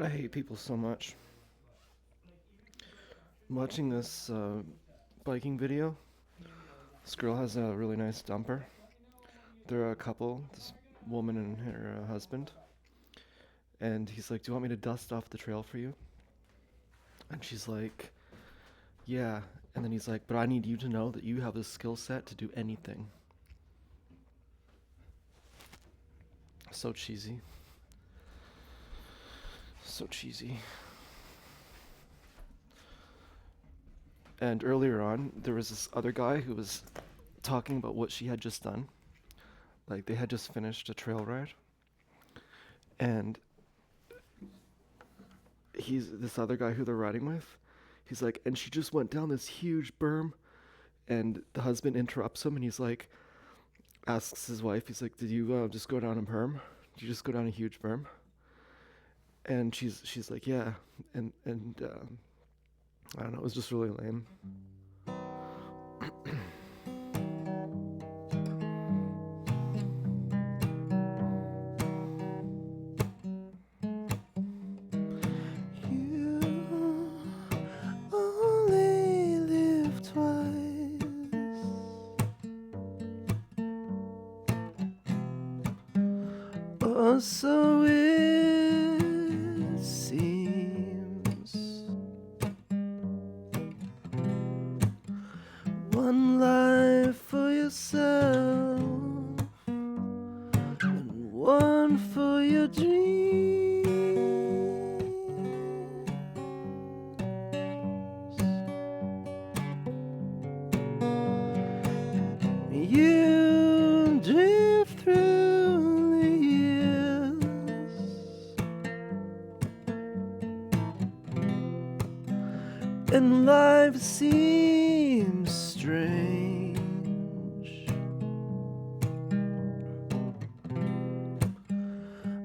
I hate people so much. I'm watching this biking video. This girl has a really nice dumper. They're a couple, this woman and her husband. And he's like, "Do you want me to dust off the trail for you?" And she's like, "Yeah." And then he's like, "But I need you to know that you have the skill set to do anything." So cheesy. So cheesy. And earlier on, there was this other guy who was talking about what she had just done. Like, they had just finished a trail ride. And he's this other guy who they're riding with. He's like, and she just went down this huge berm. And the husband interrupts him and he's like, asks his wife, he's like, "Did you just go down a berm? Did you just go down a huge berm?" And she's like, "Yeah." And I don't know, it was just really lame. You only live twice. Or so it seems. One life for yourself and one for your dreams. You drift through the years, and life seems strange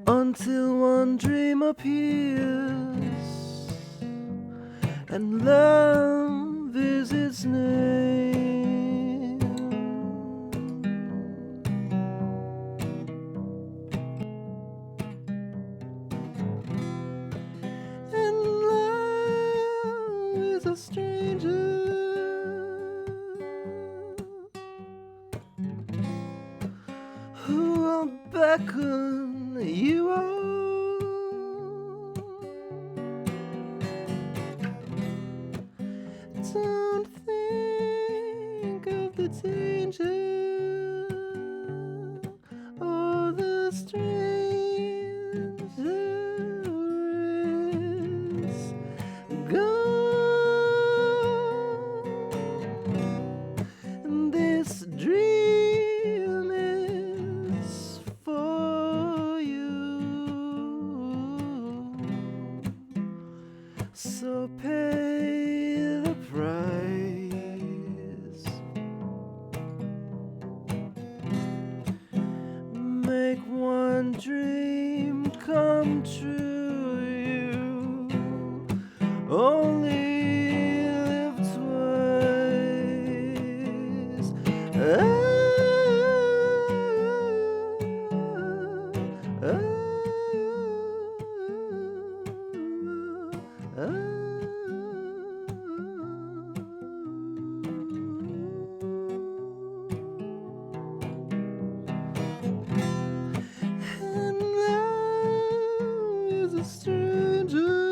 until one dream appears and love is its name. And love is a stranger who will beckon you on. Don't think of the danger or the stranger is gone. And this dream is for you. So pay the price. Make one dream come true. You only live twice. And love is a stranger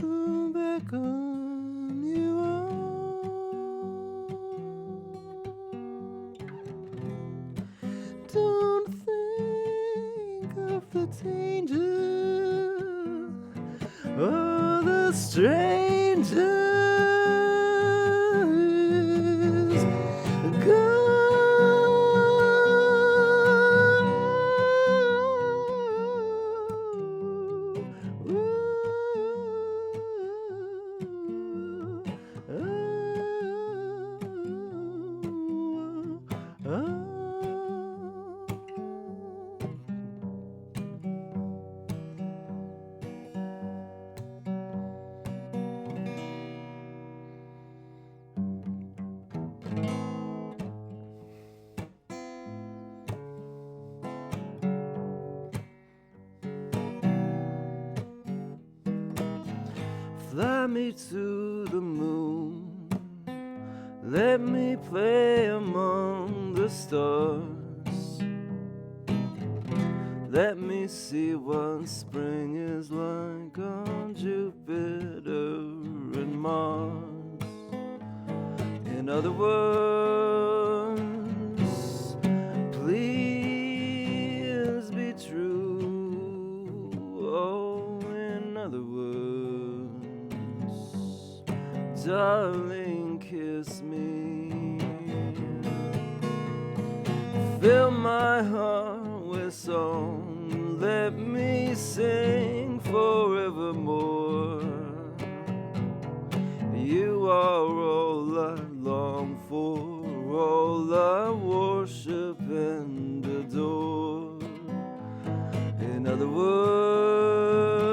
who beckon you on. Don't think of the danger or the stranger is gone. me to the moon. Let me play among the stars. Let me see what spring is like on Jupiter and Mars. In other words, please be true. Oh, in other words, darling, kiss me. Fill my heart with song, let me sing forevermore. You are all I long for, all I worship and adore. In other words,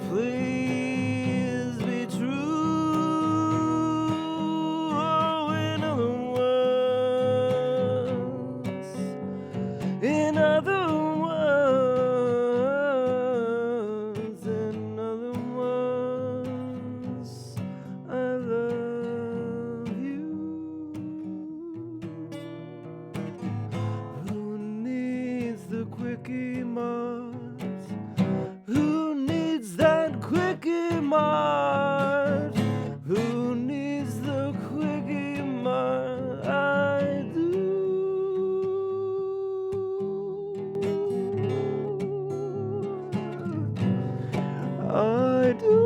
please be true. Oh, in other words, in other words, in other words, I love you. Who needs the quickie mart? Who needs that quickie mart? Who needs the quickie mart? I do. I do.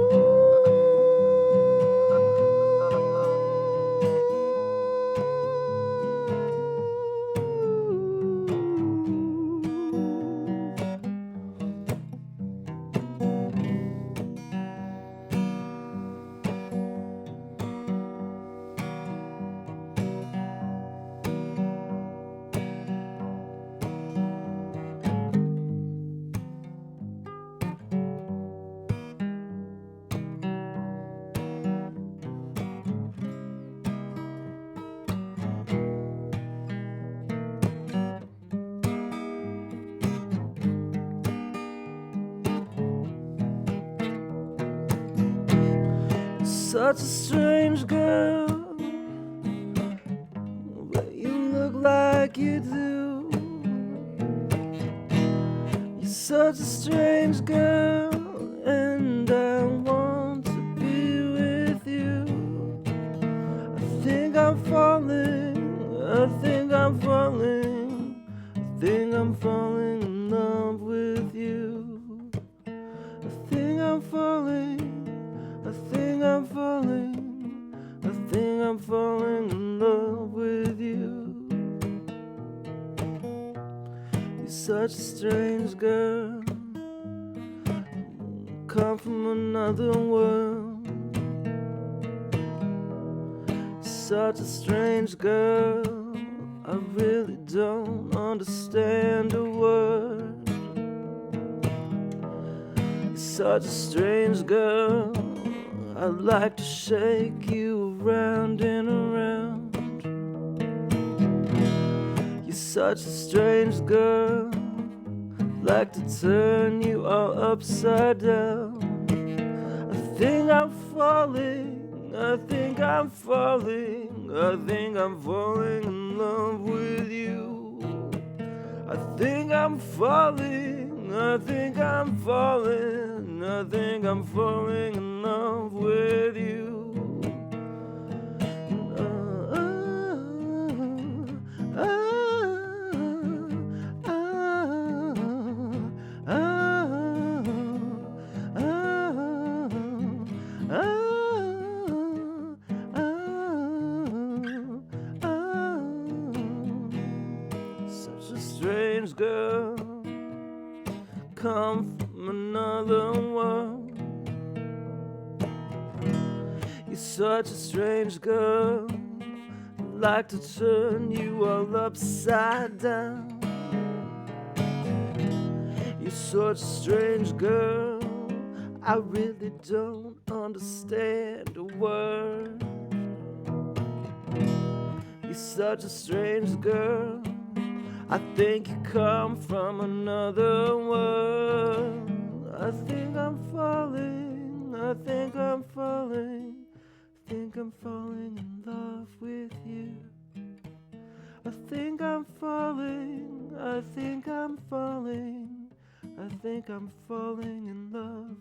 Such a strange girl, but you look like you do. You're such a strange girl, and I want to be with you. I think I'm falling, I think I'm falling, I think I'm falling in love with you. I think I'm falling, I think I'm falling, I think I'm falling in love with you. You're such a strange girl, come from another world. Such a strange girl, I really don't understand a word. You're such a strange girl, I'd like to shake you around and around. You're such a strange girl, I'd like to turn you all upside down. I think I'm falling, I think I'm falling, I think I'm falling in love with you. I think I'm falling, I think I'm falling, I think I'm falling in love with you. Such a strange girl, come from another world. You're such a strange girl, I'd like to turn you all upside down. You're such a strange girl, I really don't understand a word. You're such a strange girl, I think you come from another world. I think I'm falling, I think I'm falling in love with you. I think I'm falling in love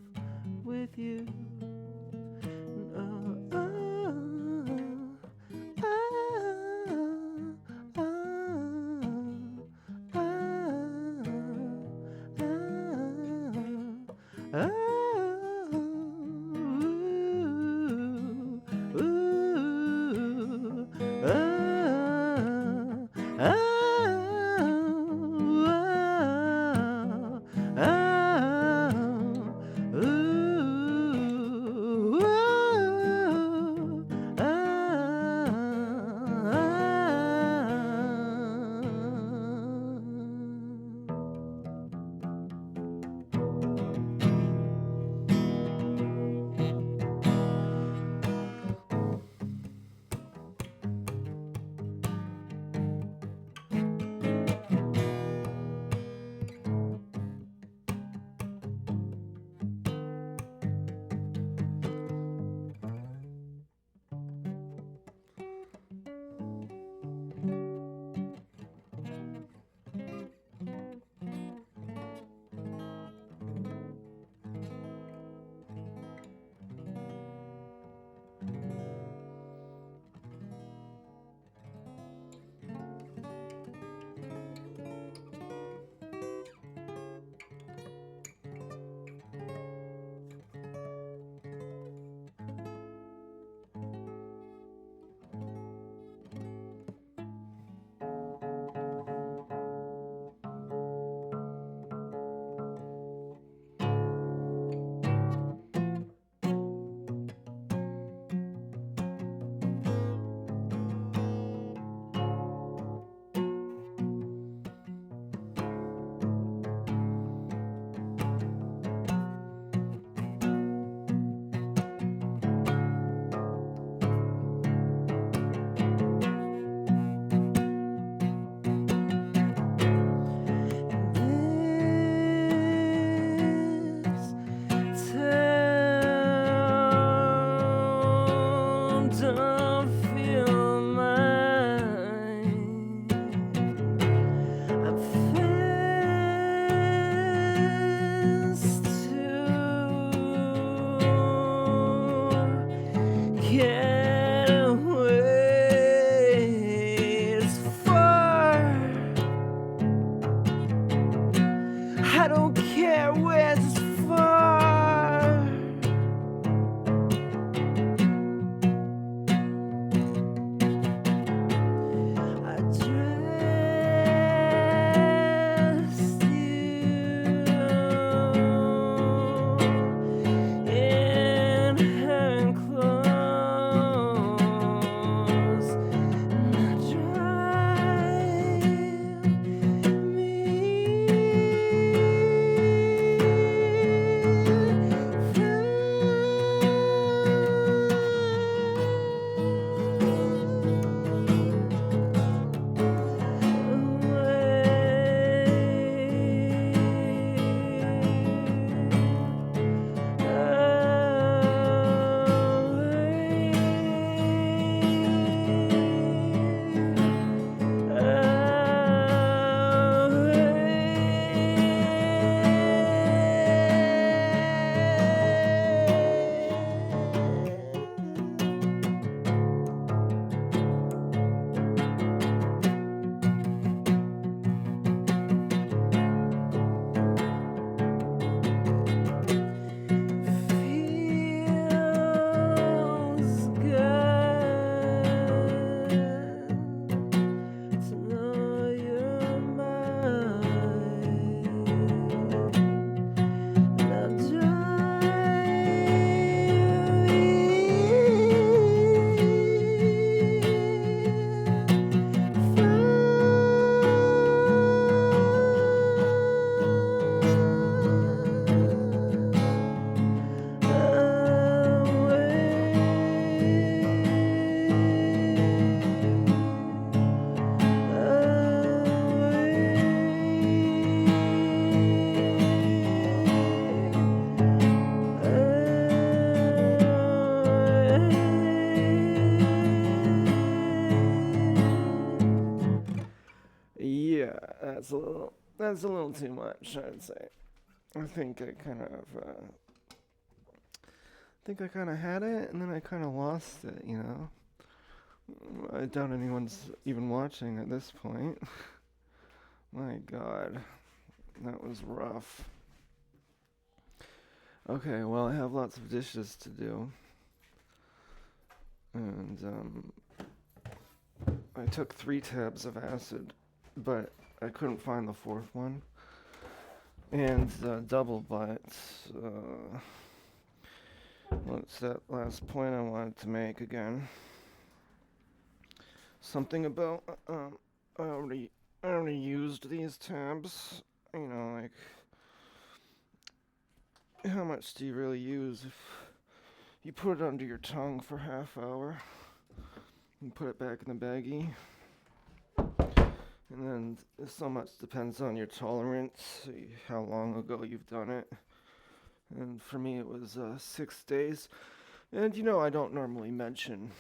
with you. I don't care where it's far. I dressed you in her clothes, and I drive me Yeah, that's a little too much, I'd say. I think I kind of had it, and then I kind of lost it. I doubt anyone's even watching at this point. My God, that was rough. Okay, well, I have lots of dishes to do, and I took 3 tabs of acid, but I couldn't find the fourth one. And double butts. What's that last point I wanted to make again? Something about I already used these tabs. Like how much do you really use if you put it under your tongue for half hour and put it back in the baggie? And then so much depends on your tolerance, how long ago you've done it. And for me, it was 6 days. And I don't normally mention.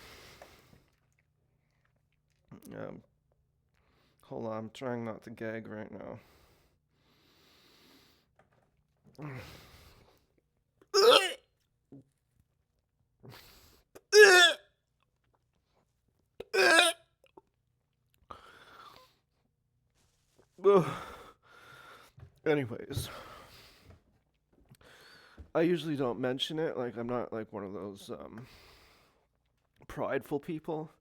Hold on, I'm trying not to gag right now. Anyways, I usually don't mention it. Like, I'm not like one of those prideful people,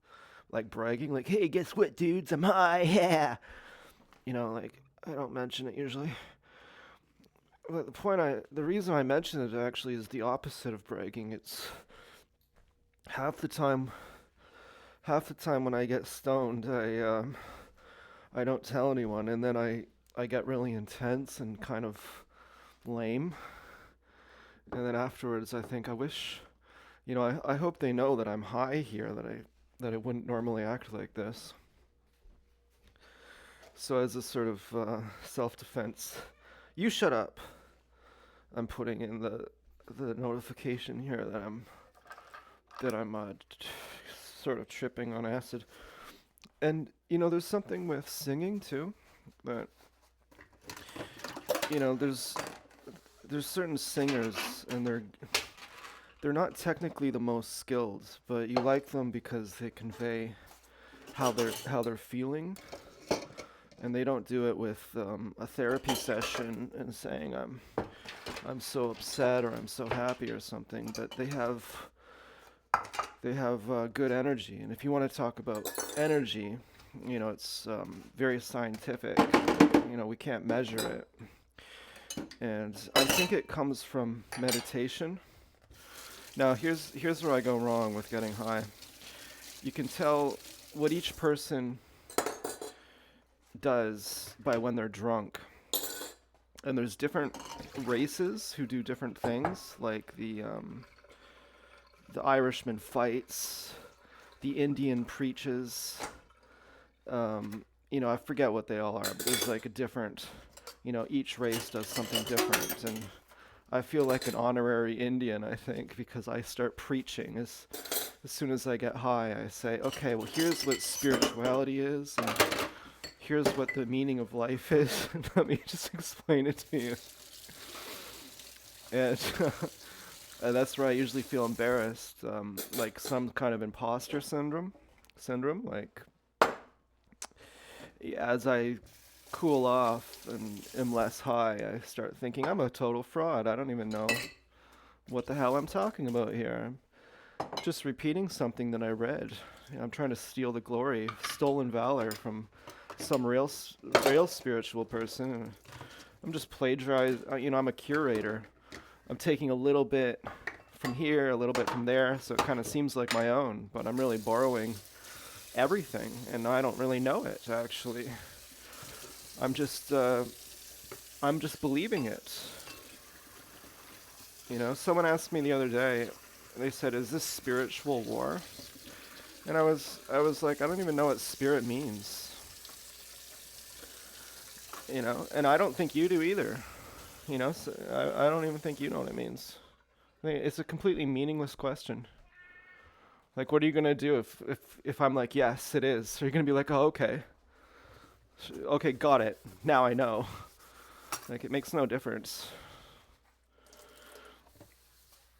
like bragging, like, "Hey, guess what, dudes? I'm high." Yeah, like I don't mention it usually. But the reason I mention it actually is the opposite of bragging. It's half the time, half the time when I get stoned, I don't tell anyone, and then I get really intense and kind of lame, and then afterwards I think I wish, I hope they know that I'm high here, that I wouldn't normally act like this. So as a sort of self-defense, you shut up. I'm putting in the notification here that I'm sort of tripping on acid. And there's something with singing too, that there's certain singers, and they're not technically the most skilled, but you like them because they convey how they're feeling, and they don't do it with a therapy session and saying I'm so upset or I'm so happy or something, but they have good energy. And if you want to talk about energy, it's very scientific. We can't measure it. And I think it comes from meditation. Now, here's where I go wrong with getting high. You can tell what each person does by when they're drunk. And there's different races who do different things, like the Irishman fights, the Indian preaches. I forget what they all are, but there's like a different, each race does something different. And I feel like an honorary Indian, I think, because I start preaching. As soon as I get high, I say, okay, well, here's what spirituality is, and here's what the meaning of life is, and let me just explain it to you. And and that's where I usually feel embarrassed, like some kind of imposter syndrome. Like, as I cool off and am less high, I start thinking I'm a total fraud. I don't even know what the hell I'm talking about here. I'm just repeating something that I read. I'm trying to steal the glory, stolen valor from some real spiritual person. And I'm just plagiarizing. I'm a curator. I'm taking a little bit from here, a little bit from there, so it kind of seems like my own, but I'm really borrowing everything, and I don't really know it, actually. I'm just believing it. Someone asked me the other day, they said, "Is this spiritual war?" And I was like, I don't even know what spirit means. And I don't think you do either. So I don't even think you know what it means. It's a completely meaningless question. Like, what are you gonna do if I'm like, yes, it is? Are you gonna be like, oh, okay? Okay, got it. Now I know. Like, it makes no difference.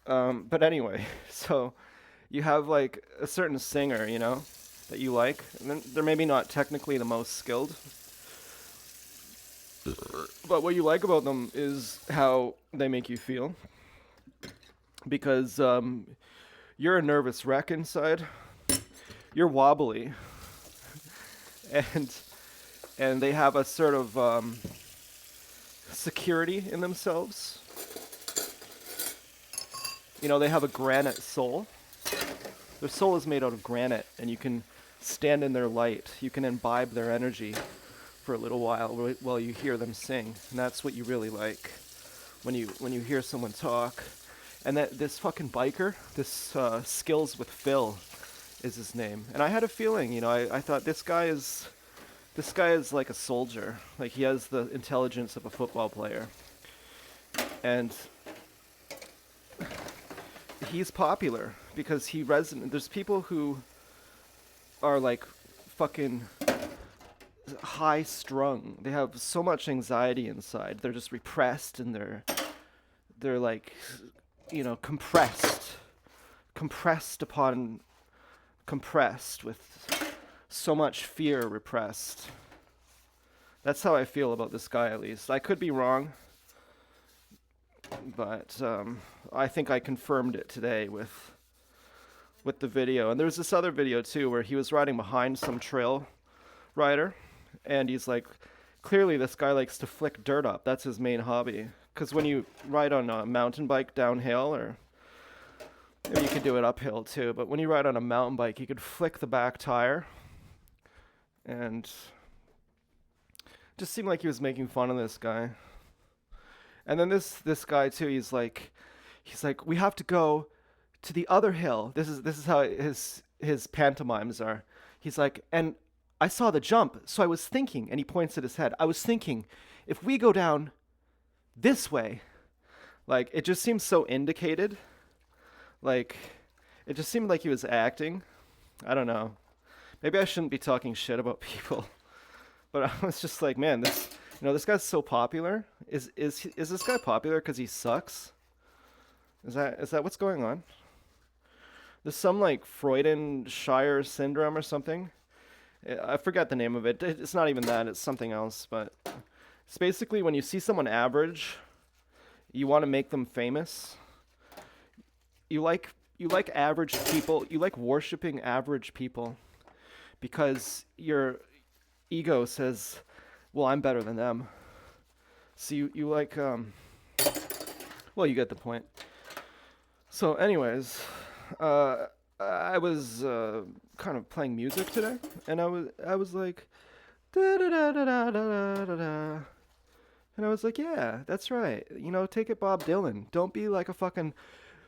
But anyway, so you have like a certain singer, that you like, and then they're maybe not technically the most skilled, but what you like about them is how they make you feel. Because you're a nervous wreck inside. You're wobbly, and they have a sort of security in themselves. They have a granite soul. Their soul is made out of granite, and you can stand in their light. You can imbibe their energy for a little while you hear them sing, and that's what you really like when you hear someone talk. And that this fucking biker, this Skills with Phil, is his name. And I had a feeling, I thought this guy is like a soldier. Like, he has the intelligence of a football player, and he's popular because he resonates. There's people who are like fucking high strung. They have so much anxiety inside. They're just repressed, and they're like, compressed upon compressed with so much fear repressed. That's how I feel about this guy, at least. I could be wrong, but I think I confirmed it today with the video. And there's this other video too where he was riding behind some trail rider, and he's like, clearly this guy likes to flick dirt up. That's his main hobby. Because when you ride on a mountain bike downhill, or maybe you could do it uphill too, but when you ride on a mountain bike, you could flick the back tire, and just seemed like he was making fun of this guy. And then this guy too, he's like, we have to go to the other hill. This is how his pantomimes are. He's like, and I saw the jump, so I was thinking, and he points at his head. I was thinking, if we go down this way, like, it just seems so indicated. Like, it just seemed like he was acting. I don't know. Maybe I shouldn't be talking shit about people, but I was just like, man, this guy's so popular. Is this guy popular because he sucks? Is that what's going on? There's some like Freudenshire syndrome or something. I forgot the name of it. It's not even that. It's something else. But it's basically when you see someone average, you want to make them famous. You like average people. You like worshiping average people because your ego says, well, I'm better than them. So you like, well, you get the point. So anyways, I was kind of playing music today, and I was like, da da da da da da da da, and I was like, yeah, that's right. Take it, Bob Dylan. Don't be like a fucking,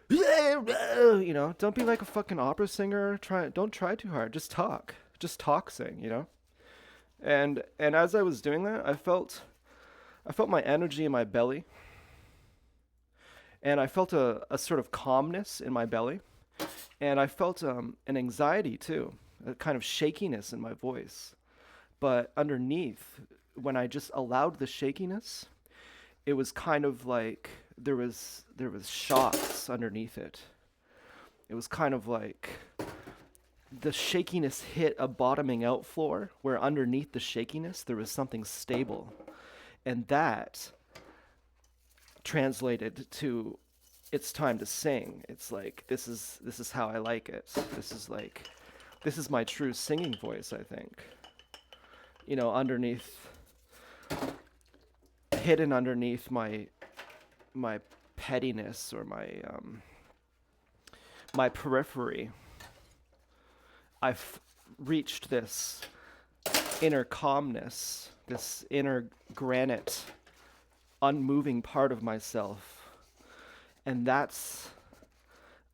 don't be like a fucking opera singer. Don't try too hard. Just talk, sing. And as I was doing that, I felt my energy in my belly, and I felt a sort of calmness in my belly, and I felt an anxiety too, a kind of shakiness in my voice. But underneath, when I just allowed the shakiness, it was kind of like there was shots underneath it. It was kind of like the shakiness hit a bottoming out floor, where underneath the shakiness there was something stable, and that translated to, it's time to sing. It's like, this is how I like it. This is my true singing voice, I think. Underneath, hidden underneath my pettiness, or my periphery, I've reached this inner calmness, this inner granite, unmoving part of myself. And that's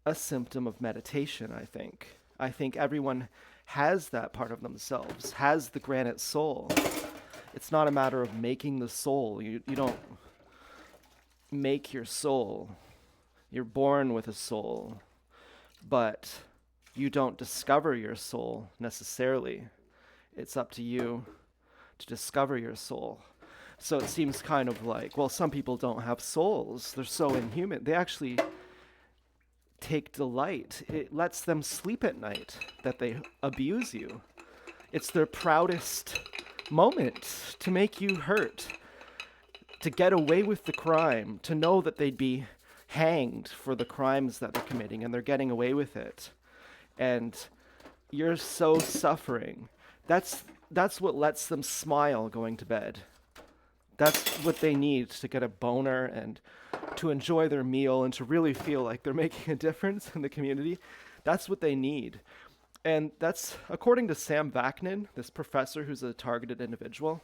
a symptom of meditation, I think. I think everyone has that part of themselves, has the granite soul. It's not a matter of making the soul. You don't make your soul. You're born with a soul, but you don't discover your soul necessarily. It's up to you to discover your soul. So it seems kind of like, well, some people don't have souls. They're so inhuman. They actually take delight. It lets them sleep at night that they abuse you. It's their proudest moment to make you hurt, to get away with the crime, to know that they'd be hanged for the crimes that they're committing and they're getting away with it. And you're so suffering. That's what lets them smile going to bed. That's what they need to get a boner and to enjoy their meal and to really feel like they're making a difference in the community. That's what they need. And that's, according to Sam Vaknin, this professor who's a targeted individual.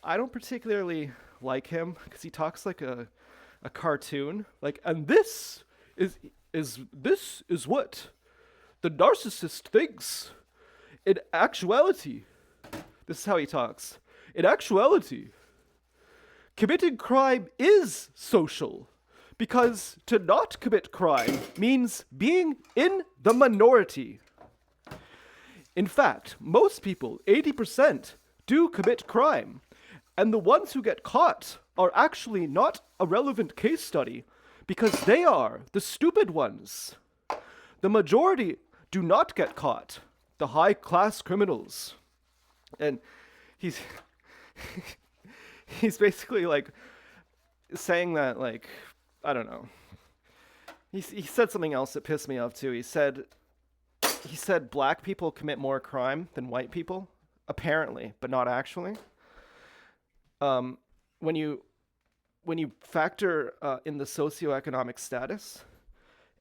I don't particularly like him because he talks like a cartoon. Like, and this is what the narcissist thinks. In actuality, this is how he talks. In actuality, committing crime is social, because to not commit crime means being in the minority. In fact, most people, 80%, do commit crime, and the ones who get caught are actually not a relevant case study, because they are the stupid ones. The majority do not get caught, the high-class criminals. And he's basically like saying that, like, I don't know. He said something else that pissed me off too. He said black people commit more crime than white people, apparently, but not actually. When you factor in the socioeconomic status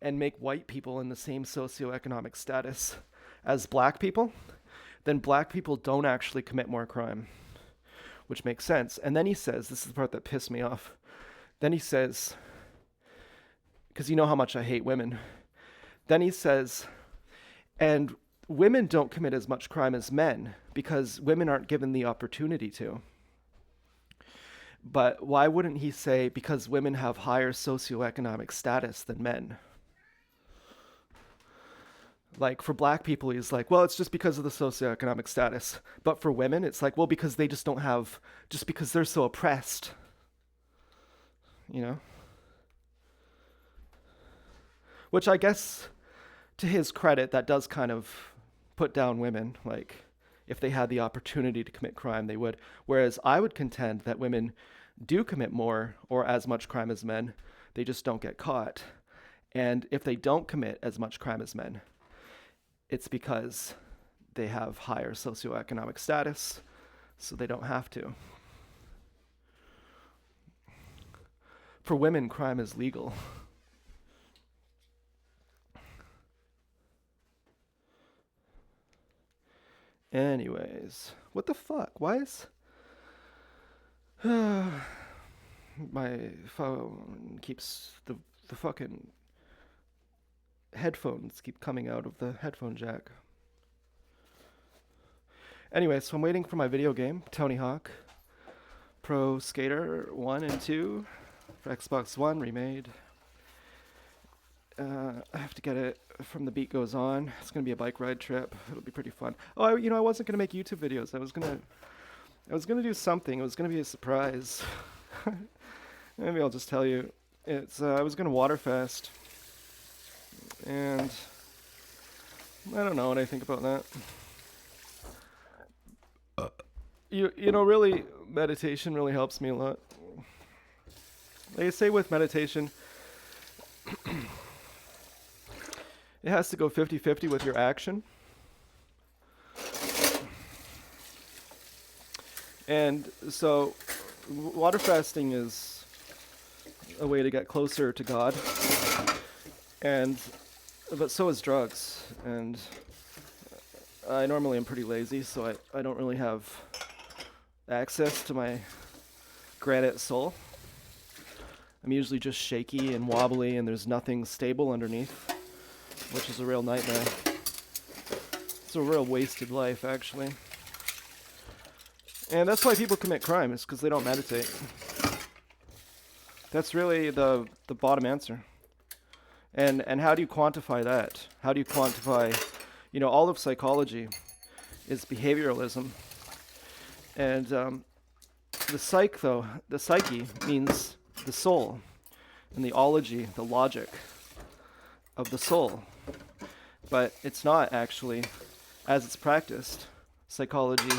and make white people in the same socioeconomic status as black people, then black people don't actually commit more crime, which makes sense. And then he says, this is the part that pissed me off. Then he says, because you know how much I hate women. Then he says, and women don't commit as much crime as men because women aren't given the opportunity to. But why wouldn't he say because women have higher socioeconomic status than men? Like, for black people, he's like, well, it's just because of the socioeconomic status. But for women, it's like, well, because they just don't have, just because they're so oppressed. You know? Which I guess, to his credit, that does kind of put down women. Like, if they had the opportunity to commit crime, they would. Whereas I would contend that women do commit more or as much crime as men. They just don't get caught. And if they don't commit as much crime as men, it's because they have higher socioeconomic status, so they don't have to. For women, crime is legal. Anyways, what the fuck? Why is my phone keeps the fucking headphones keep coming out of the headphone jack. Anyway, so I'm waiting for my video game, Tony Hawk Pro Skater 1 and 2 for Xbox One remade. I have to get it from The Beat Goes On. It's gonna be a bike ride trip. It'll be pretty fun. Oh, I wasn't gonna make YouTube videos. I was gonna do something. It was gonna be a surprise. Maybe I'll just tell you. I was gonna Waterfest, and I don't know what I think about that. Really, meditation really helps me a lot. They say with meditation, it has to go 50-50 with your action. And so water fasting is a way to get closer to God. But so is drugs. And I normally am pretty lazy, so I don't really have access to my granite soul. I'm usually just shaky and wobbly, and there's nothing stable underneath, which is a real nightmare. It's a real wasted life, actually. And that's why people commit crime, is because they don't meditate. That's really the bottom answer. And how do you quantify that? How do you quantify, all of psychology is behavioralism. And the psyche means the soul, and the ology, the logic of the soul. But it's not actually, as it's practiced. Psychology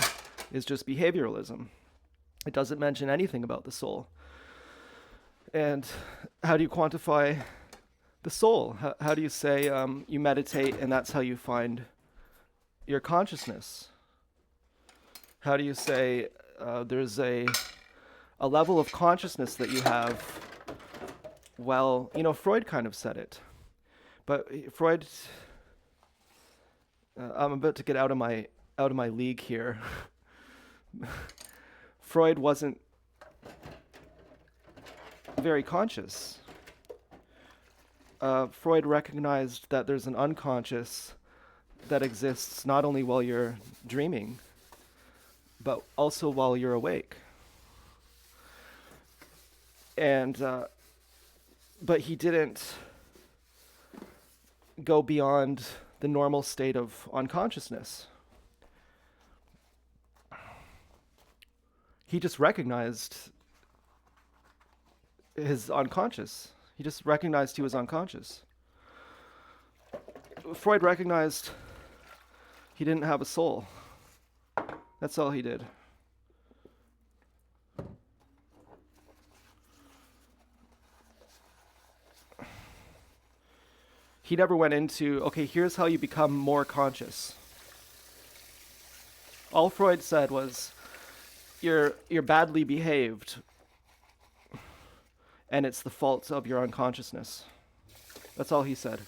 is just behavioralism. It doesn't mention anything about the soul. And how do you quantify the soul? How do you say you meditate and that's how you find your consciousness? How do you say there's a level of consciousness that you have? Well, Freud kind of said it. But Freud, I'm about to get out of my league here. Freud wasn't very conscious. Freud recognized that there's an unconscious that exists not only while you're dreaming, but also while you're awake. And but he didn't go beyond the normal state of unconsciousness. He just recognized his unconscious. He just recognized he was unconscious. Freud recognized he didn't have a soul. That's all he did. He never went into, okay, here's how you become more conscious. All Freud said was, you're badly behaved, and it's the fault of your unconsciousness. That's all he said.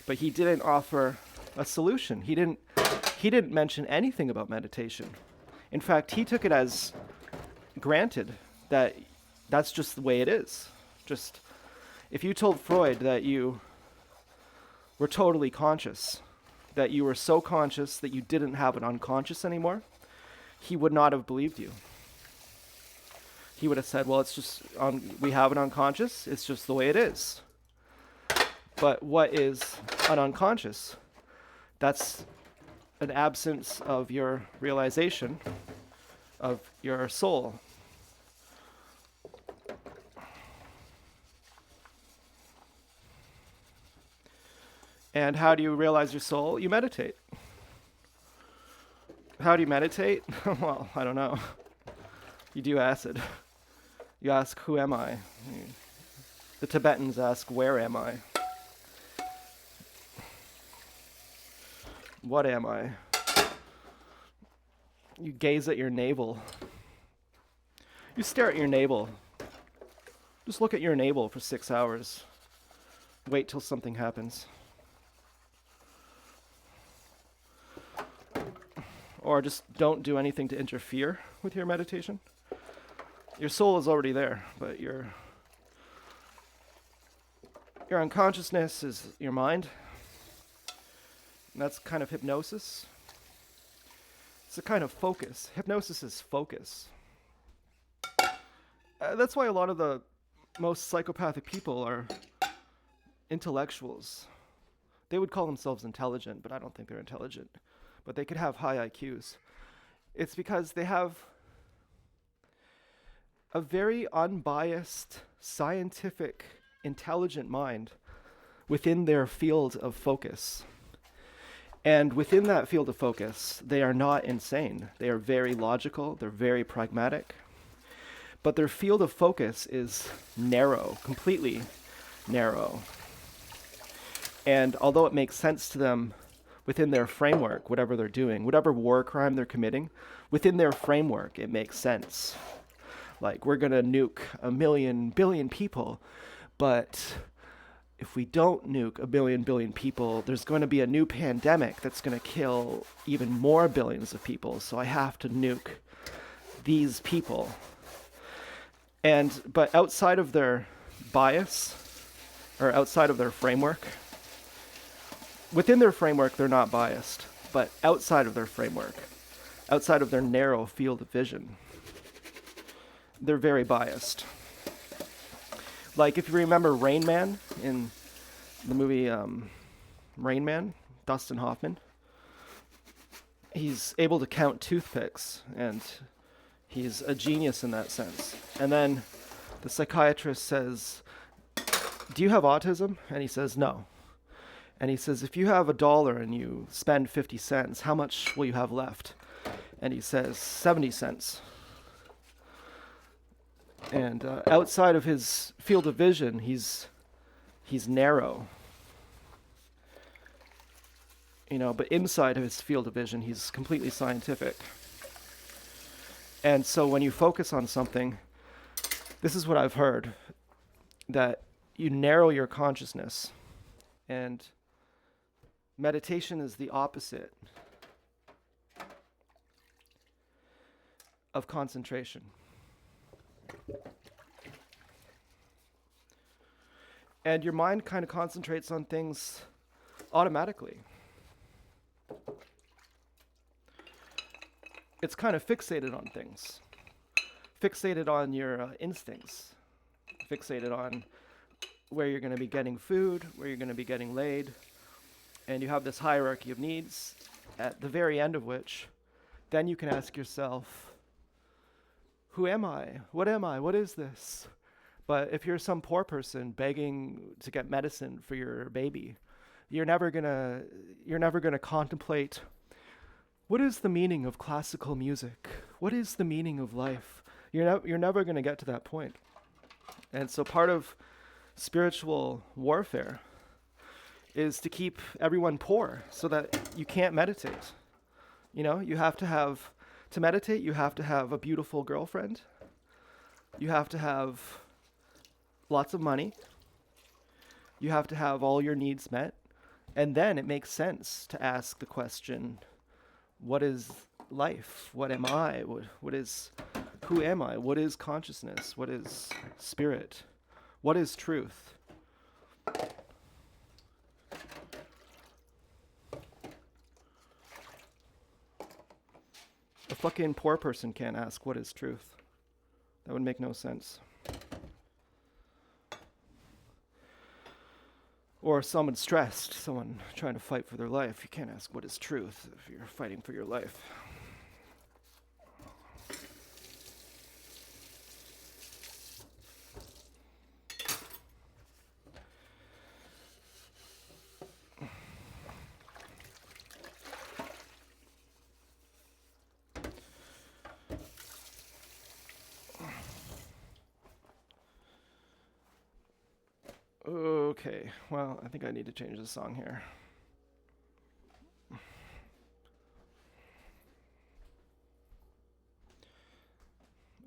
But he didn't offer a solution. He didn't mention anything about meditation. In fact, he took it as granted that that's just the way it is. Just if you told Freud that you were totally conscious, that you were so conscious that you didn't have an unconscious anymore, he would not have believed you. He would have said, well, it's just, we have an unconscious, it's just the way it is. But what is an unconscious? That's an absence of your realization of your soul. And how do you realize your soul? You meditate. How do you meditate? Well, I don't know. You do acid. You ask, who am I? The Tibetans ask, where am I? What am I? You gaze at your navel. You stare at your navel. Just look at your navel for 6 hours. Wait till something happens. Or just don't do anything to interfere with your meditation. Your soul is already there, but your unconsciousness is your mind. And that's kind of hypnosis. It's a kind of focus. Hypnosis is focus. That's why a lot of the most psychopathic people are intellectuals. They would call themselves intelligent, but I don't think they're intelligent. But they could have high IQs. It's because they have a very unbiased, scientific, intelligent mind within their field of focus. And within that field of focus, they are not insane. They are very logical, they're very pragmatic. But their field of focus is narrow, completely narrow. And although it makes sense to them within their framework, whatever they're doing, whatever war crime they're committing, within their framework, it makes sense. Like, we're going to nuke 1 billion people, but if we don't nuke 1 billion people, there's going to be a new pandemic that's going to kill even more billions of people, so I have to nuke these people. But outside of their bias, or outside of their framework, within their framework, they're not biased, but outside of their framework, outside of their narrow field of vision, they're very biased. Like, if you remember Rain Man in the movie Rain Man, Dustin Hoffman, he's able to count toothpicks, and he's a genius in that sense. And then the psychiatrist says, "Do you have autism?" And he says, "No." And he says, "If you have $1 and you spend 50 cents, how much will you have left?" And he says, 70 cents. And outside of his field of vision, he's narrow. But inside of his field of vision, he's completely scientific. And so when you focus on something, this is what I've heard, that you narrow your consciousness, and meditation is the opposite of concentration. And your mind kind of concentrates on things automatically. It's kind of fixated on things, fixated on your instincts, fixated on where you're going to be getting food, where you're going to be getting laid, and you have this hierarchy of needs, at the very end of which, then you can ask yourself, who am I? What am I? What is this? But if you're some poor person begging to get medicine for your baby, you're never gonna contemplate, what is the meaning of classical music? What is the meaning of life? You're never gonna get to that point. And so part of spiritual warfare is to keep everyone poor so that you can't meditate. You have to have, to meditate, you have to have a beautiful girlfriend. You have to have lots of money. You have to have all your needs met. And then it makes sense to ask the question, what is life? What am I? Who am I? What is consciousness? What is spirit? What is truth? A fucking poor person can't ask what is truth. That would make no sense. Or someone stressed, someone trying to fight for their life. You can't ask what is truth if you're fighting for your life. Okay, well, I think I need to change the song here.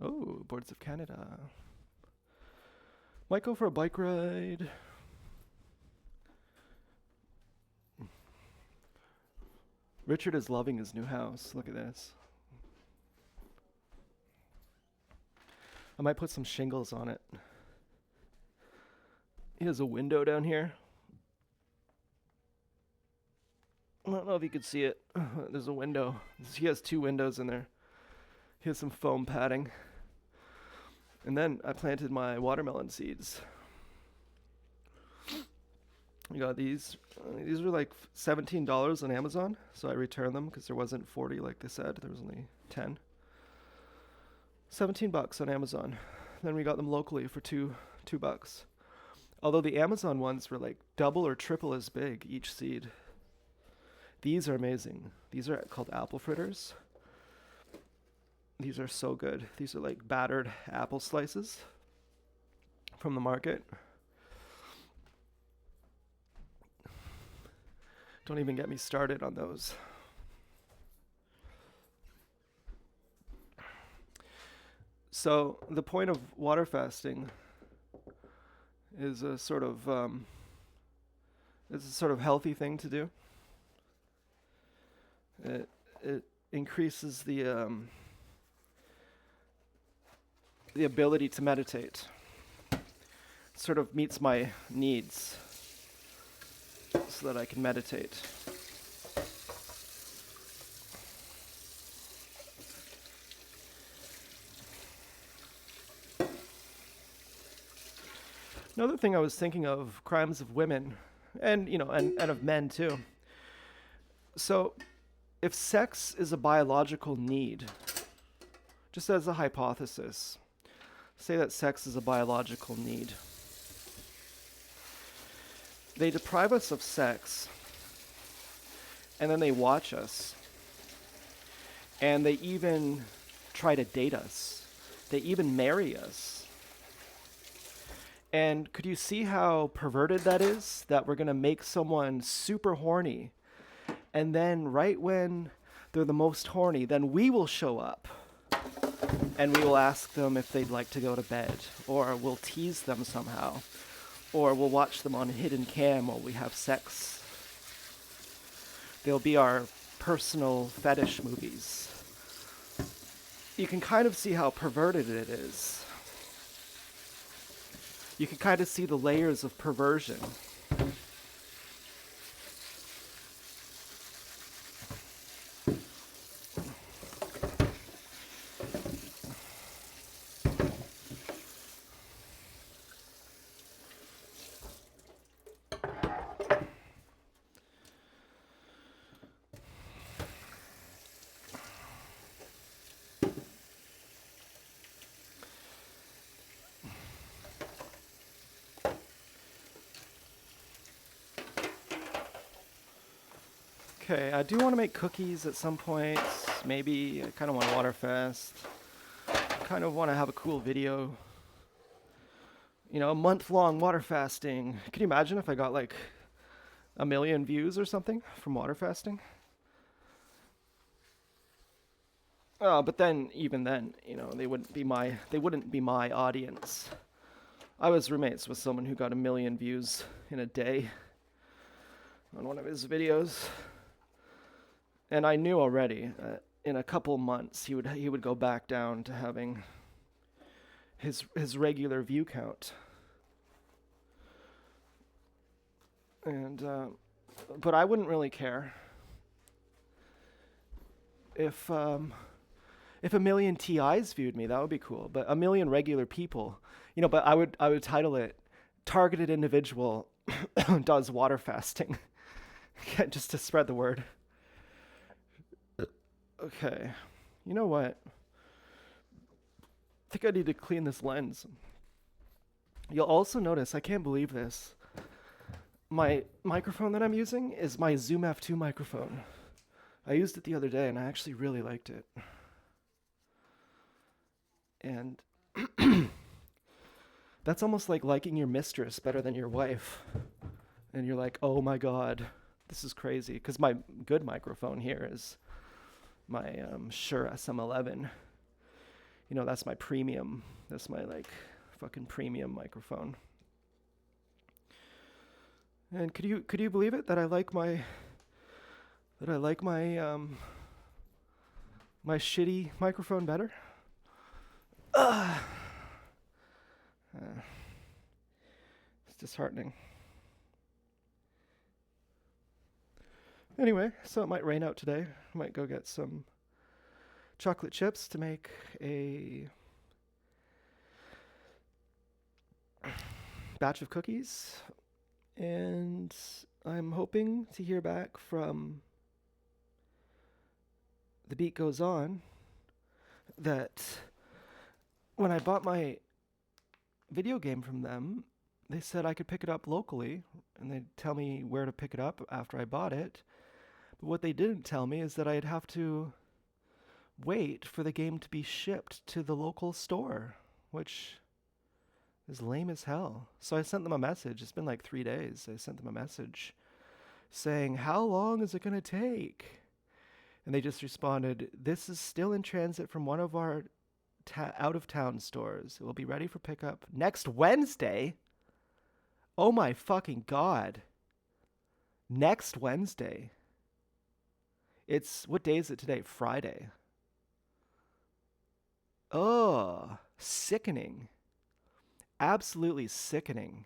Oh, Boards of Canada. Might go for a bike ride. Richard is loving his new house. Look at this. I might put some shingles on it. He has a window down here. I don't know if you could see it. There's a window. He has 2 windows in there. He has some foam padding. And then I planted my watermelon seeds. I got these. These were like $17 on Amazon, so I returned them because there wasn't 40 like they said. There was only 10. $17 on Amazon. Then we got them locally for $2. Although the Amazon ones were like double or triple as big each seed. These are amazing. These are called apple fritters. These are so good. These are like battered apple slices from the market. Don't even get me started on those. So the point of water fasting is a sort of healthy thing to do. It increases the ability to meditate. It sort of meets my needs so that I can meditate. Another thing I was thinking of, crimes of women, and and of men too. So if sex is a biological need, just as a hypothesis, say that sex is a biological need. They deprive us of sex, and then they watch us, and they even try to date us. They even marry us. And could you see how perverted that is? That we're going to make someone super horny, and then right when they're the most horny, then we will show up. And we will ask them if they'd like to go to bed, or we'll tease them somehow, or we'll watch them on hidden cam while we have sex. They'll be our personal fetish movies. You can kind of see how perverted it is. You can kind of see the layers of perversion. Okay, I do want to make cookies at some point. Maybe I kind of want to water fast. Kind of want to have a cool video. You know, a month-long water fasting. Can you imagine if I got like 1 million views or something from water fasting? But then, even then, you know, they wouldn't be my audience. I was roommates with someone who got 1 million views in a day on one of his videos. And I knew already in a couple months he would go back down to having his regular view count. And but I wouldn't really care if 1 million TIs viewed me. That would be cool. But 1 million regular people, you know. But I would title it "Targeted Individual Does Water Fasting," just to spread the word. Okay, you know what? I think I need to clean this lens. You'll also notice, I can't believe this, my microphone that I'm using is my Zoom F2 microphone. I used it the other day and I actually really liked it. And that's almost like liking your mistress better than your wife. And you're like, oh my God, this is crazy. Because my good microphone here is my Shure SM11. You know, that's my premium. That's my like fucking premium microphone. And could you believe it that I like my my shitty microphone better? It's disheartening. Anyway, so it might rain out today. I might go get some chocolate chips to make a batch of cookies. And I'm hoping to hear back from The Beat Goes On that when I bought my video game from them, they said I could pick it up locally, and they'd tell me where to pick it up after I bought it. But what they didn't tell me is that I'd have to wait for the game to be shipped to the local store, which is lame as hell. So I sent them a message. It's been like 3 days. I sent them a message saying, how long is it going to take? And they just responded, this is still in transit from one of our out-of-town stores. It will be ready for pickup next Wednesday. Oh my fucking God. Next Wednesday. What day is it today? Friday. Oh, sickening. Absolutely sickening.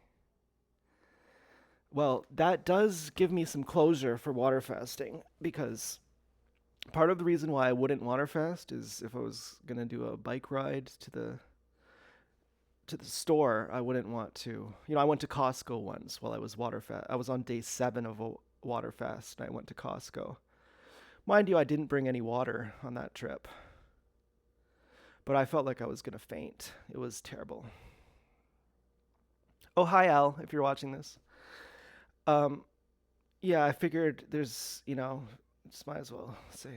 Well, that does give me some closure for water fasting, because part of the reason why I wouldn't water fast is if I was going to do a bike ride to the store, I wouldn't want to. You know, I went to Costco once while I was water fast. I was on day 7 of a water fast, and I went to Costco. Mind you, I didn't bring any water on that trip, but I felt like I was going to faint. It was terrible. Oh, hi, Al, if you're watching this. Um, yeah, I figured just might as well say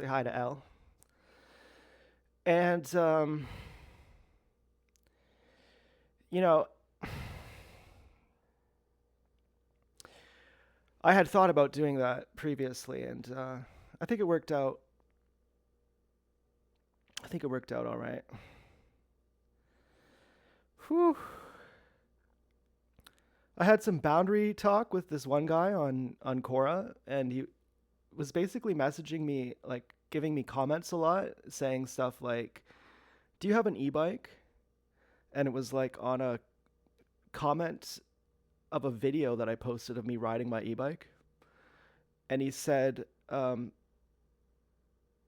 hi to Al. And you know, I had thought about doing that previously, and I think it worked out. I think it worked out all right. Whew. I had some boundary talk with this one guy on Quora, and he was basically messaging me, like giving me comments a lot, saying stuff like, "Do you have an e-bike?" And it was like on a comment of a video that I posted of me riding my e-bike, and he said,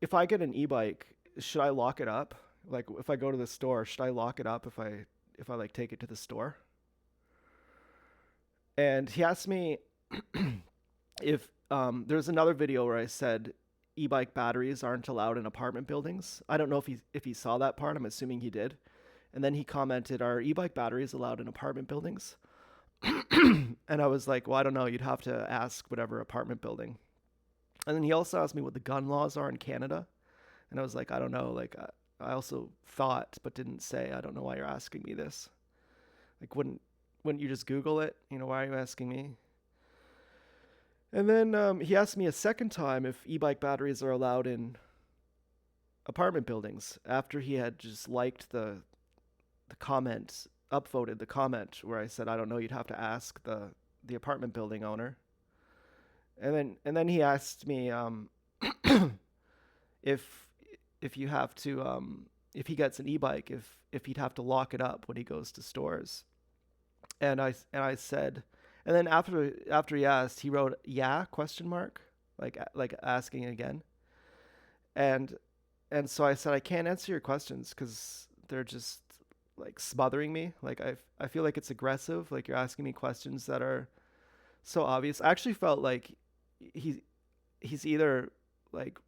"If I get an e-bike, should I lock it up? Like, if I go to the store, should I lock it up if I like take it to the store?" And he asked me if there's another video where I said e-bike batteries aren't allowed in apartment buildings. I don't know if he saw that part. I'm assuming he did. And then he commented, "Are e-bike batteries allowed in apartment buildings?" And I was like, "Well, I don't know. You'd have to ask whatever apartment building." And then he also asked me what the gun laws are in Canada. And I was like, "I don't know. Like, I also thought, but didn't say, I don't know why you're asking me this. Like, wouldn't you just Google it? Why are you asking me?" And then he asked me a second time if e-bike batteries are allowed in apartment buildings after he had just liked the comment, upvoted the comment where I said, "I don't know, you'd have to ask the apartment building owner." And then he asked me if if you have to if he gets an e-bike, if he'd have to lock it up when he goes to stores. And I said, and then after he asked, he wrote, "Yeah?" question mark, like asking again. And and so I said, "I can't answer your questions because they're just like smothering me. Like I feel like it's aggressive. Like you're asking me questions that are so obvious." I actually felt like he he's either like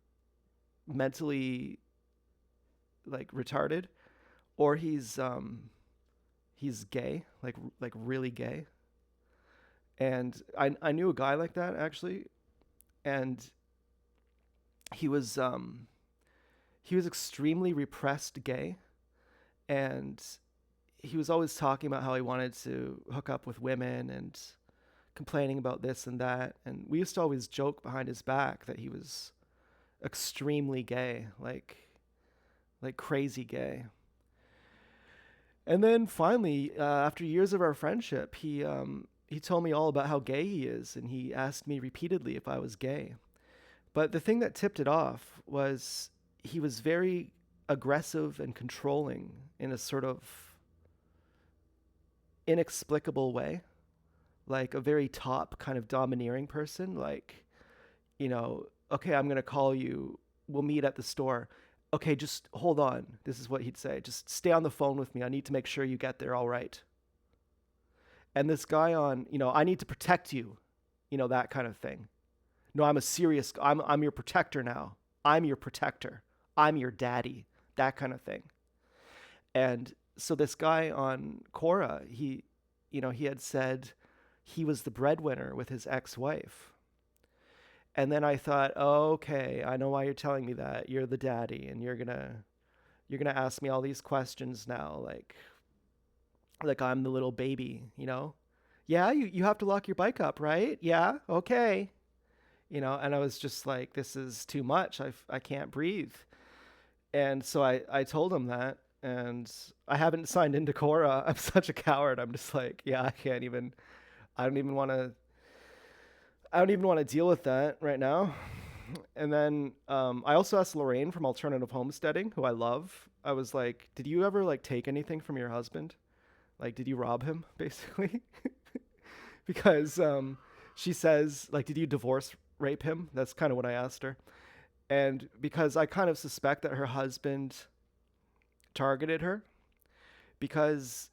mentally like retarded, or he's gay, like really gay. And I knew a guy like that actually, and he was um he was extremely repressed gay, and he was always talking about how he wanted to hook up with women and complaining about this and that. And we used to always joke behind his back that he was extremely gay, like crazy gay. And then finally, after years of our friendship, he told me all about how gay he is, and he asked me repeatedly if I was gay. But the thing that tipped it off was he was very aggressive and controlling in a sort of inexplicable way, like a very top kind of domineering person. Like, "Okay, I'm going to call you. We'll meet at the store. Okay, just hold on." This is what he'd say. "Just stay on the phone with me. I need to make sure you get there all right." And this guy "I need to protect you," that kind of thing. "No, I'm your protector now. I'm your protector. I'm your daddy." That kind of thing. And so this guy on Quora, he had said he was the breadwinner with his ex-wife. And then I thought, "Oh, okay, I know why you're telling me that. You're the daddy, and you're gonna ask me all these questions now, like I'm the little baby. Yeah, you have to lock your bike up, right? Yeah, okay. And I was just like, this is too much. I can't breathe. And so I told him that, and I haven't signed into Quora. I'm such a coward. I'm just like, yeah, I don't even want to. I don't even want to deal with that right now. And then I also asked Lorraine from Alternative Homesteading, who I love. I was like, "Did you ever like take anything from your husband? Like, did you rob him, basically?" Because she says, like, "Did you divorce rape him?" That's kind of what I asked her. And because I kind of suspect that her husband targeted her, because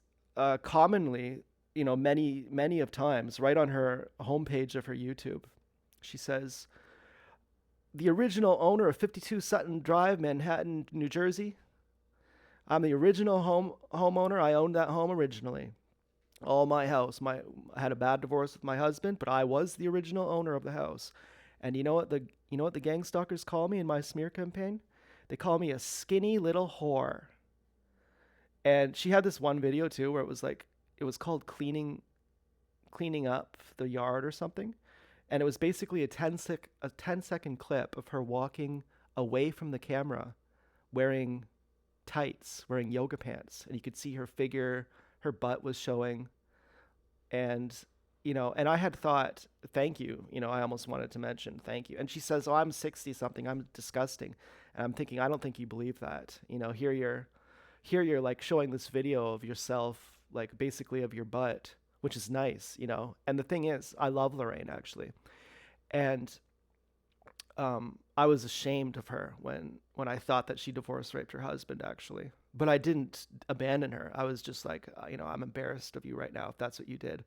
commonly, many of times, right on her homepage of her YouTube, she says, the original owner of 52 Sutton Drive, Manhattan, New Jersey. I'm the original homeowner. I owned that home originally. All my house. I had a bad divorce with my husband, but I was the original owner of the house. And you know what the gangstalkers call me in my smear campaign? They call me a skinny little whore. And she had this one video too where it was called cleaning up the yard or something. And it was basically a 10-second clip of her walking away from the camera wearing tights, wearing yoga pants, and you could see her figure, her butt was showing. And and I had thought, thank you. I almost wanted to mention thank you. And she says, "Oh, I'm 60 something. I'm disgusting." And I'm thinking, I don't think you believe that. Here you're like showing this video of yourself, like basically of your butt, which is nice. And the thing is, I love Lorraine actually. And I was ashamed of her when I thought that she divorce raped her husband actually. But I didn't abandon her. I was just like, I'm embarrassed of you right now if that's what you did.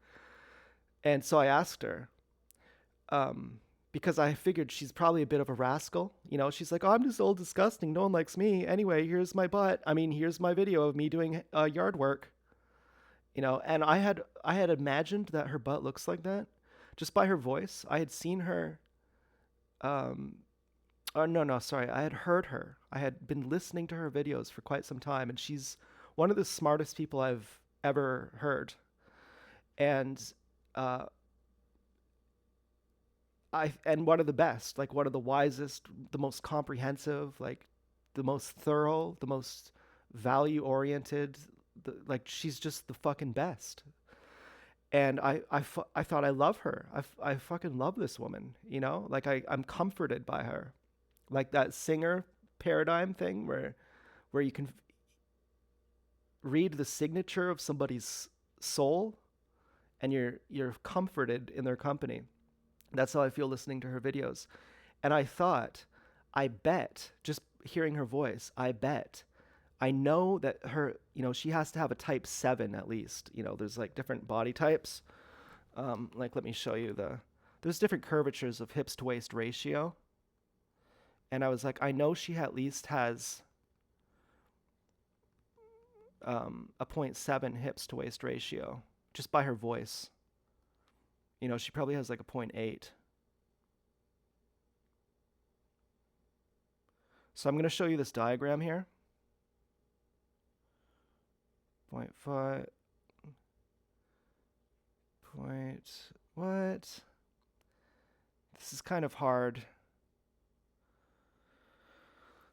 And so I asked her, because I figured she's probably a bit of a rascal. She's like, "Oh, I'm just old disgusting. No one likes me. Anyway, here's my butt. I mean, here's my video of me doing yard work." And I had imagined that her butt looks like that just by her voice. I had seen her. Um, oh no, no, sorry. I had heard her. I had been listening to her videos for quite some time, and she's one of the smartest people I've ever heard. And uh, and one of the best, like one of the wisest, the most comprehensive, like the most thorough, the most value oriented. Like she's just the fucking best. And I thought I love her. I fucking love this woman. Like I'm comforted by her. Like that singer paradigm thing where you can read the signature of somebody's soul and you're comforted in their company. That's how I feel listening to her videos. And I thought, I bet, just hearing her voice, I know that she has to have a type 7 at least. There's like different body types. Like, let me show you there's different curvatures of hips to waist ratio. And I was like, I know she at least has a point 0.7 hips to waist ratio just by her voice. She probably has like a point 0.8. So I'm going to show you this diagram here. 0.5. What? This is kind of hard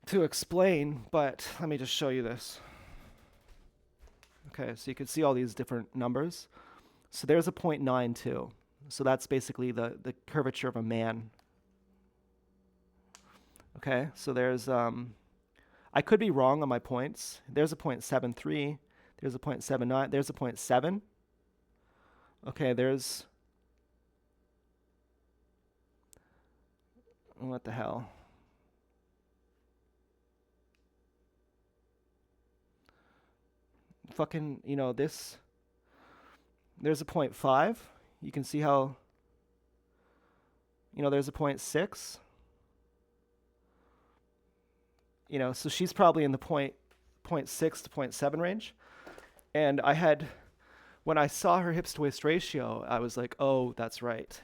to explain, but let me just show you this. Okay, so you can see all these different numbers. So there's a 0.92. So that's basically the curvature of a man. Okay, so there's, I could be wrong on my points. There's a 0.73. There's a 0.79. There's a 0.7. Okay, there's, what the hell? Fucking, this, there's a 0.5. You can see how, there's a 0.6. So she's probably in the 0.6 to 0.7 range. And when I saw her hips to waist ratio, I was like, oh, that's right.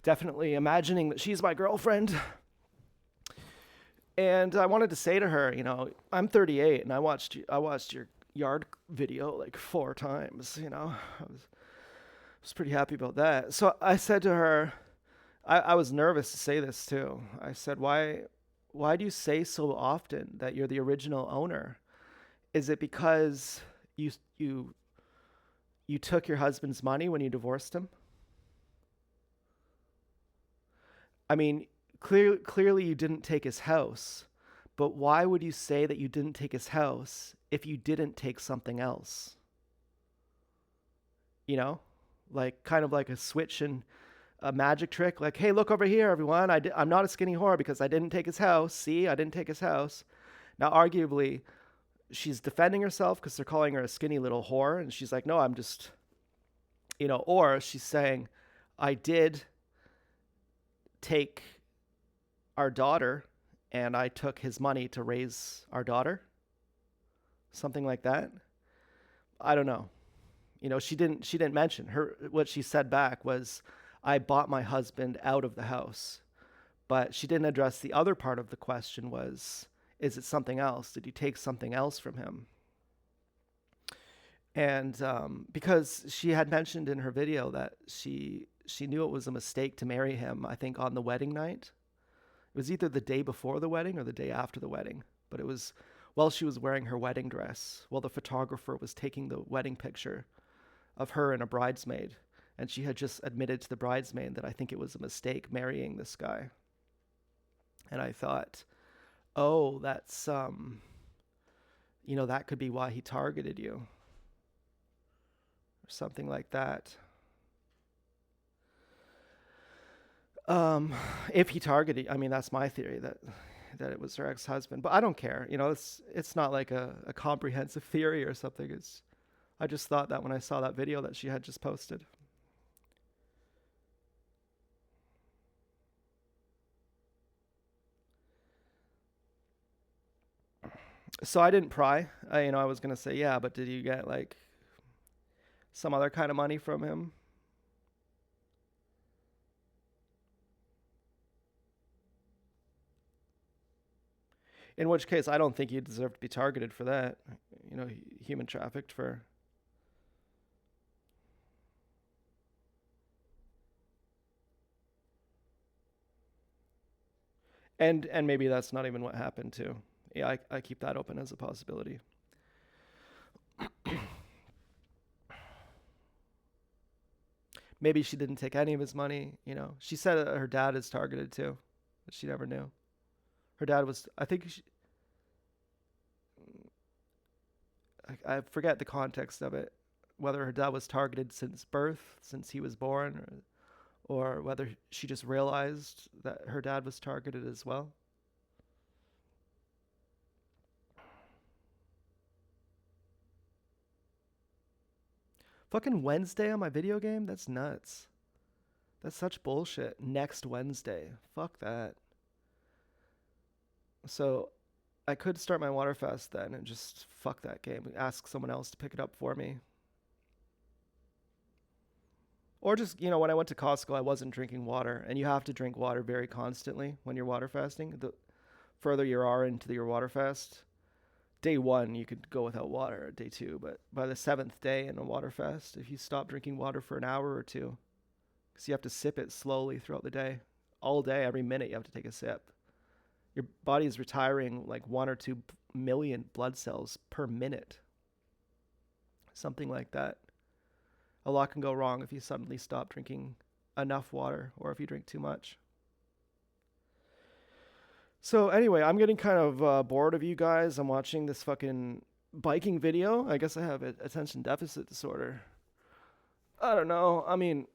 Definitely imagining that she's my girlfriend. And I wanted to say to her, I'm 38 and I watched your yard video like 4 times. I was pretty happy about that. So I said to her, I was nervous to say this too. I said, why do you say so often that you're the original owner? Is it because you took your husband's money when you divorced him? I mean, clearly you didn't take his house, but why would you say that you didn't take his house if you didn't take something else? Like kind of like a switch in a magic trick. Like, hey, look over here, everyone. I'm not a skinny whore because I didn't take his house. See, I didn't take his house. Now, arguably, she's defending herself because they're calling her a skinny little whore. And she's like, no, I'm just, or she's saying, I did take our daughter, and I took his money to raise our daughter, something like that. I don't know. She didn't mention her. What she said back was, I bought my husband out of the house. But she didn't address the other part of the question was, is it something else? Did you take something else from him? And because she had mentioned in her video that she knew it was a mistake to marry him, I think on the wedding night. It was either the day before the wedding or the day after the wedding. But it was while she was wearing her wedding dress, while the photographer was taking the wedding picture of her and a bridesmaid. And she had just admitted to the bridesmaid that I think it was a mistake marrying this guy. And I thought, oh, that's, that could be why he targeted you. Or something like that. If he targeted, I mean, that's my theory, that it was her ex-husband. But I don't care. It's not like a comprehensive theory or something. I just thought that when I saw that video that she had just posted. So I didn't pry. I was gonna say, yeah, but did you get like some other kind of money from him? In which case, I don't think you deserve to be targeted for that. Human trafficked for. And maybe that's not even what happened too. Yeah, I keep that open as a possibility. Maybe she didn't take any of his money. She said that her dad is targeted too, but she never knew. Her dad was, I think, I forget the context of it, whether her dad was targeted since birth, since he was born, or whether she just realized that her dad was targeted as well. Fucking Wednesday on my video game? That's nuts. That's such bullshit. Next Wednesday. Fuck that. So I could start my water fast then and just fuck that game and ask someone else to pick it up for me. Or just, when I went to Costco, I wasn't drinking water. And you have to drink water very constantly when you're water fasting. The further you are into your water fast, day 1, you could go without water, day 2. But by the 7th day in a water fast, if you stop drinking water for an hour or two, because you have to sip it slowly throughout the day, all day, every minute, you have to take a sip. Your body is retiring like 1 or 2 million blood cells per minute. Something like that. A lot can go wrong if you suddenly stop drinking enough water or if you drink too much. So anyway, I'm getting kind of bored of you guys. I'm watching this fucking biking video. I guess I have attention deficit disorder. I don't know. I mean,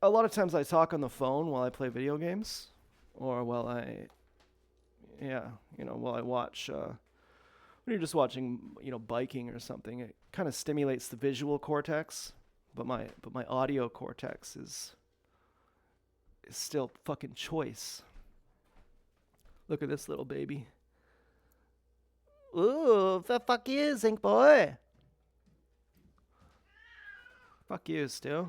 a lot of times I talk on the phone while I play video games, or while I watch. When you're just watching, biking or something, it kind of stimulates the visual cortex, but my audio cortex is still fucking choice. Look at this little baby. Ooh, the fuck you, Zinc boy. Fuck you, Stu.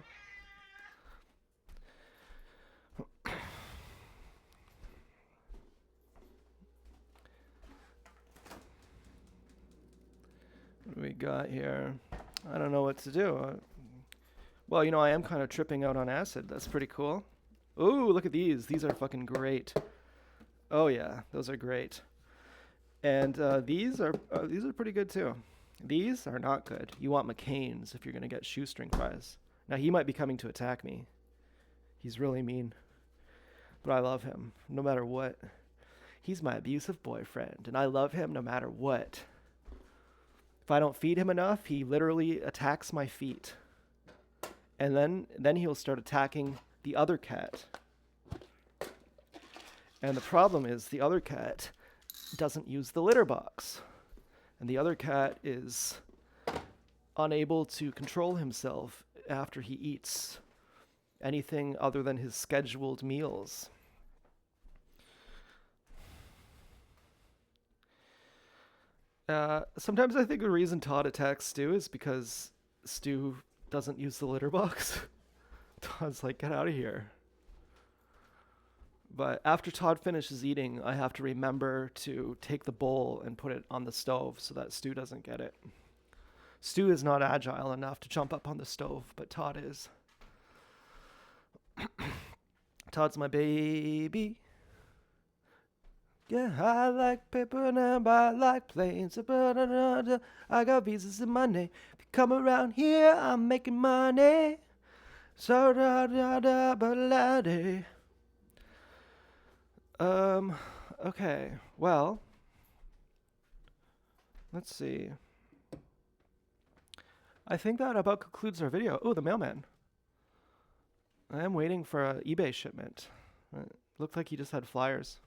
What do we got here? I don't know what to do. Well, I am kind of tripping out on acid. That's pretty cool. Ooh, look at these. These are fucking great. Oh yeah, those are great. And these are pretty good too. These are not good. You want McCain's if you're gonna get shoestring fries. Now he might be coming to attack me. He's really mean, but I love him no matter what. He's my abusive boyfriend, and I love him no matter what. If I don't feed him enough, he literally attacks my feet, and then he'll start attacking the other cat. And the problem is the other cat doesn't use the litter box. And the other cat is unable to control himself after he eats anything other than his scheduled meals. Sometimes I think the reason Todd attacks Stu is because Stu doesn't use the litter box. Todd's like, get out of here. But after Todd finishes eating, I have to remember to take the bowl and put it on the stove so that Stu doesn't get it. Stu is not agile enough to jump up on the stove, but Todd is. Todd's my baby. Yeah, I like paper and I like planes. I got visas in my name. If you come around here, I'm making money. So da da da ba day. Okay. Well, let's see. I think that about concludes our video. Oh, the mailman. I am waiting for an eBay shipment. It looked like he just had flyers.